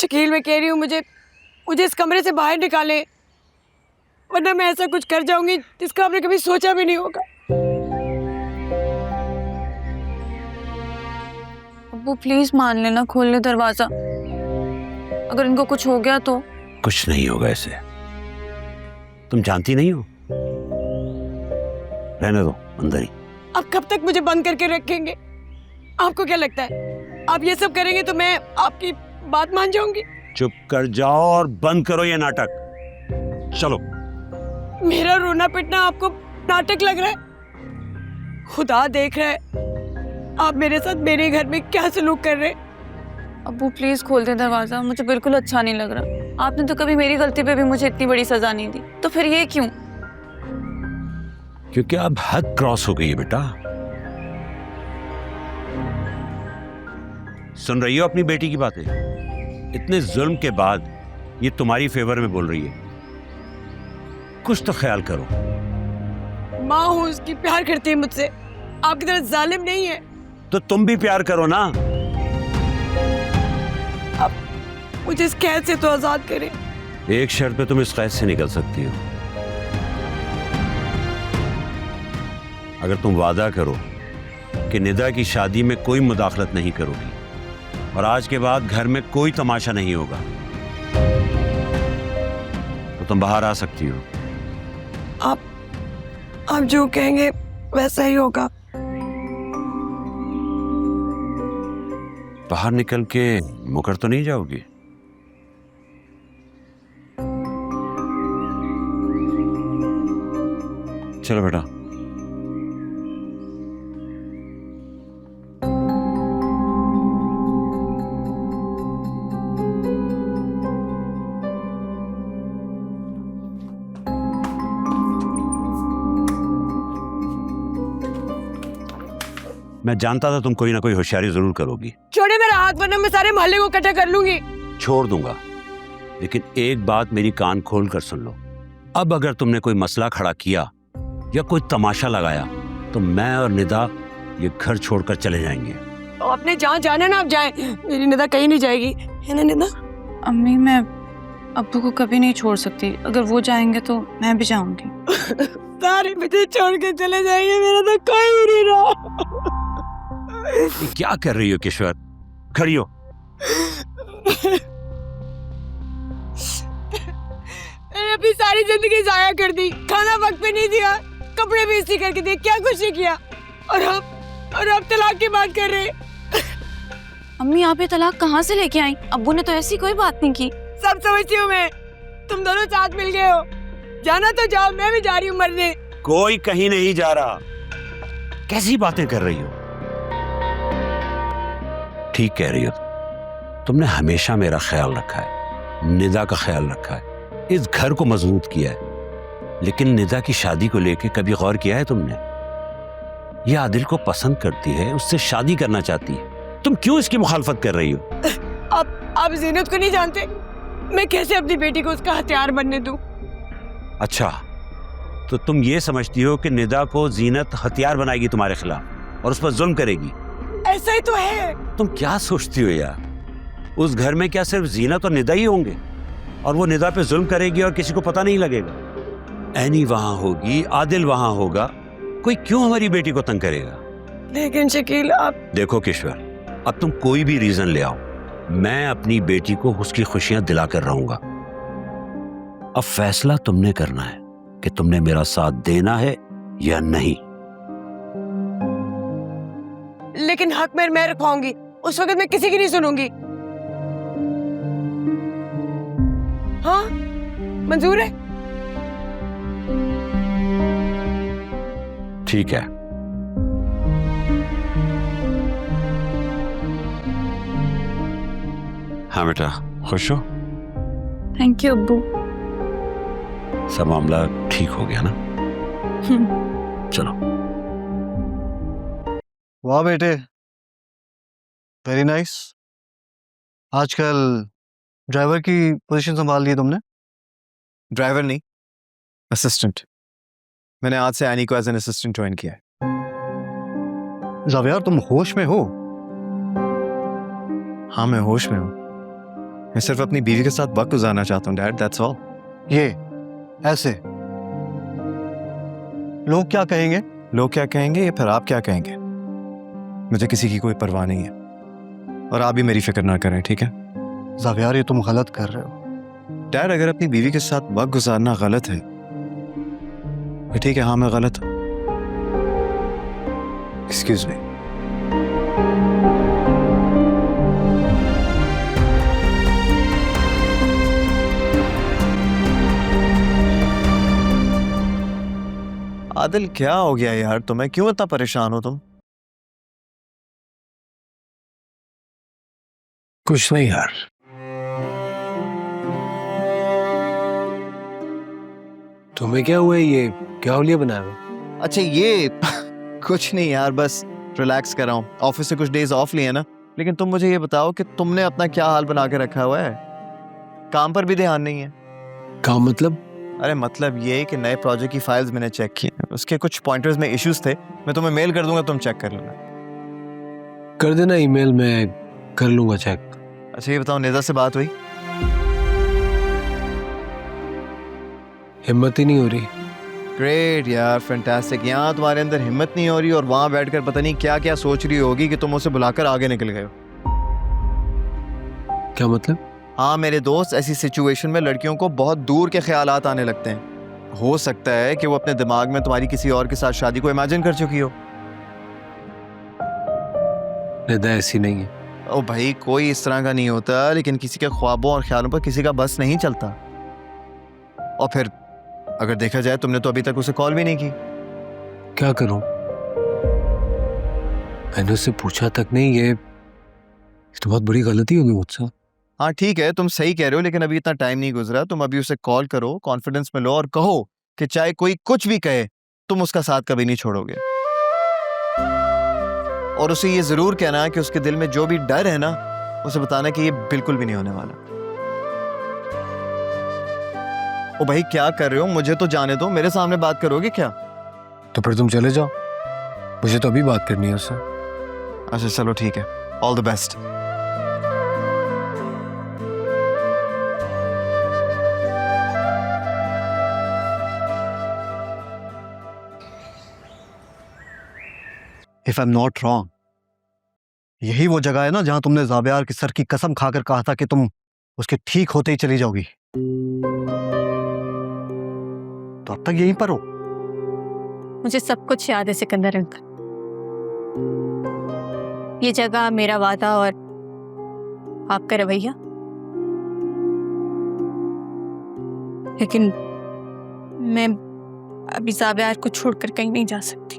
शकील, मैं कह रही हूँ मुझे मुझे इस कमरे से बाहर निकाले, वरना मैं ऐसा कुछ कर जाऊंगी जिसका आपने कभी सोचा भी नहीं होगा। अब्बू प्लीज मान लेना, खोल ले दरवाजा। अगर इनको कुछ हो गया तो? कुछ नहीं होगा ऐसे, तुम जानती नहीं हो। रहने दो अंदर ही। अब कब तक मुझे बंद करके रखेंगे? आपको क्या लगता है आप ये सब करेंगे तो मैं आपकी बात मान जाऊंगी? चुप कर जाओ और बंद करो ये नाटक। चलो। मेरा रोना पिटना आपको नाटक लग रहा है? खुदा देख रहा है आप मेरे साथ मेरे घर में क्या सलूक कर रहे हैं। अब्बू प्लीज खोल दे दरवाजा, मुझे बिल्कुल अच्छा नहीं लग रहा। आपने तो कभी मेरी गलती पे भी मुझे इतनी बड़ी सजा नहीं दी, तो फिर ये क्यों? क्योंकि अब हद क्रॉस हो गई है बेटा। सुन रही हो अपनी बेटी की बातें? इतने जुल्म के बाद ये तुम्हारी फेवर में बोल रही है। कुछ तो ख्याल करो। माँ हूँ उसकी, प्यार करती है मुझसे, आपकी तरह जालिम नहीं है। तो तुम भी प्यार करो ना। अब मुझे इस कैद से तो आजाद करें। एक शर्त पे तुम इस कैद से निकल सकती हो। अगर तुम वादा करो कि निदा की शादी में कोई मुदाखलत नहीं करोगी और आज के बाद घर में कोई तमाशा नहीं होगा, तो तुम बाहर आ सकती हो। आप जो कहेंगे वैसा ही होगा। बाहर निकल के मुकर तो नहीं जाओगी? चलो बेटा। मैं जानता था तुम कोई ना कोई होशियारी जरूर करोगी। छोड़े मेरा हाथ, वरना मैं सारे मोहल्ले को इकट्ठा कर लूंगी। छोड़ दूंगा, लेकिन एक बात मेरी कान खोल कर सुन लो। अब अगर तुमने कोई मसला खड़ा किया या कोई तमाशा लगाया तो मैं और निदा ये घर छोड़कर चले जाएंगे। तो अपने जहाँ जाना ना आप जाएं, मेरी निदा कहीं नहीं जाएगी, है ना निदा? अम्मी मैं अब्बू को कभी नहीं छोड़ सकती, अगर वो जाएंगे तो मैं भी जाऊंगी। सारे मुझे छोड़ के चले जाएंगे, मेरा तो कोई भी नहीं रहा। ये क्या कर रही हो किश्वर? खड़ी हो। मैंने अपनी सारी जिंदगी जाया कर दी, खाना वक्त पे नहीं दिया, कपड़े भी इसी करके दिए, क्या कुछ नहीं किया, और अब तलाक की बात कर रहे हैं। अम्मी आप ये तलाक कहाँ से लेके आई? अब्बू ने तो ऐसी कोई बात नहीं की। सब समझती हूँ मैं, तुम दोनों साथ मिल गए हो। जाना तो जाओ, मैं भी जा रही हूँ मरने। कोई कहीं नहीं जा रहा। कैसी बातें कर रही हो? ठीक कह रही हो, तुमने हमेशा मेरा ख्याल रखा है, निदा का ख्याल रखा है, इस घर को मजबूत किया है, लेकिन निदा की शादी को लेके कभी गौर किया है तुमने? ये आदिल को पसंद करती है, उससे शादी करना चाहती है, तुम क्यों इसकी मुखालफत कर रही हो? आप जीनत को नहीं जानते, मैं कैसे अपनी बेटी को उसका हथियार बनने दूं? अच्छा, तो तुम ये समझती हो कि निदा को जीनत हथियार बनाएगी तुम्हारे खिलाफ और उस पर जुल्म करेगी? ऐसा ही तो है। तुम क्या सोचती हो यार? उस घर में क्या सिर्फ जीनत और निदा ही होंगे और वो निदा पे जुल्म करेगी और किसी को पता नहीं लगेगा? ऐनी वहां होगी, आदिल वहां होगा, कोई क्यों हमारी बेटी को तंग करेगा? लेकिन शकील आप... देखो किश्वर, अब तुम कोई भी रीजन ले आओ, मैं अपनी बेटी को उसकी खुशियां दिलाकर रहूंगा। अब फैसला तुमने करना है कि तुमने मेरा साथ देना है या नहीं। लेकिन हक में मैं रखवाऊंगी, उस वक्त मैं किसी की नहीं सुनूंगी। हाँ, मंजूर है? ठीक है। हाँ बेटा, खुश हो? थैंक यू अब्बू। सब मामला ठीक हो गया ना? चलो। वाह बेटे, वेरी नाइस। आजकल ड्राइवर की पोजीशन संभाल ली तुमने? ड्राइवर नहीं, असिस्टेंट। मैंने आज से एनी को एज एन असिस्टेंट ज्वाइन किया है। जावियार तुम होश में हो? हाँ मैं होश में हूँ। मैं सिर्फ अपनी बीवी के साथ वक्त गुजारना चाहता हूँ डैड, दैट्स ऑल। ये ऐसे लोग क्या कहेंगे? लोग क्या कहेंगे या फिर आप क्या कहेंगे, मुझे किसी की कोई परवाह नहीं है, और आप भी मेरी फिक्र ना करें, ठीक है? ज़ावियार, ये तुम गलत कर रहे हो। डैड, अगर अपनी बीवी के साथ वक्त गुजारना गलत है तो ठीक है, हाँ मैं गलत हूँ। Excuse me. आदिल, क्या हो गया यार तुम्हें, क्यों इतना परेशान हो तुम? कुछ नहीं यार, तुम्हें क्या हुआ है? ये क्या होलिया बनाया हुआ? अच्छा ये कुछ नहीं यार, बस रिलैक्स कर रहा हूँ, ऑफिस से कुछ डेज ऑफ लिए ना। लेकिन तुम मुझे ये बताओ कि तुमने अपना क्या हाल बना के रखा हुआ है, काम पर भी ध्यान नहीं है। काम मतलब? अरे मतलब ये कि नए प्रोजेक्ट की फाइल्स मैंने चेक की, उसके कुछ पॉइंटर्स में इश्यूज थे, मैं तुम्हें मेल कर दूंगा, तुम चेक कर लेना। कर देना ईमेल, मैं कर लूंगा चेक। अच्छा ये बताओ, निदा से बात हुई? हिम्मत ही नहीं हो रही। ग्रेट यार, फैंटास्टिक। यहाँ तुम्हारे अंदर हिम्मत नहीं हो रही और वहां बैठकर पता नहीं क्या क्या सोच रही होगी कि तुम उसे बुलाकर आगे निकल गए हो। क्या मतलब? हाँ मेरे दोस्त, ऐसी सिचुएशन में लड़कियों को बहुत दूर के ख्यालात आने लगते हैं। हो सकता है कि वो अपने दिमाग में तुम्हारी किसी और के साथ शादी को इमेजिन कर चुकी हो। निदा ऐसी नहीं है। ओ भाई, कोई इस तरह का नहीं होता, लेकिन किसी के ख्वाबों और ख्यालों पर किसी का बस नहीं चलता। और फिर अगर देखा जाए, तुमने तो अभी तक उसे कॉल भी नहीं की। क्या करूं? मैंने उससे पूछा तक नहीं। ये तो बहुत बड़ी गलती होगी मुझसे। हाँ ठीक है, तुम सही कह रहे हो, लेकिन अभी इतना टाइम नहीं गुजरा। तुम अभी उसे कॉल करो, कॉन्फिडेंस में लो और कहो कि चाहे कोई कुछ भी कहे, तुम उसका साथ कभी नहीं छोड़ोगे। और उसे ये जरूर कहना कि उसके दिल में जो भी डर है ना, उसे बताना कि ये बिल्कुल भी नहीं होने वाला। ओ भाई क्या कर रहे हो, मुझे तो जाने दो, मेरे सामने बात करोगे क्या? तो फिर तुम चले जाओ, मुझे तो अभी बात करनी है उससे। अच्छा चलो ठीक है, all the best. If I am not wrong, यही वो जगह है ना जहां तुमने ज़ावियार की सर की कसम खाकर कहा था कि तुम उसके ठीक होते ही चली जाओगी। तो अब तक यहीं पर हो। मुझे सब कुछ याद है सिकंदर अंकल, ये जगह, मेरा वादा और आपका रवैया। लेकिन मैं अभी ज़ावियार को छोड़कर कहीं नहीं जा सकती।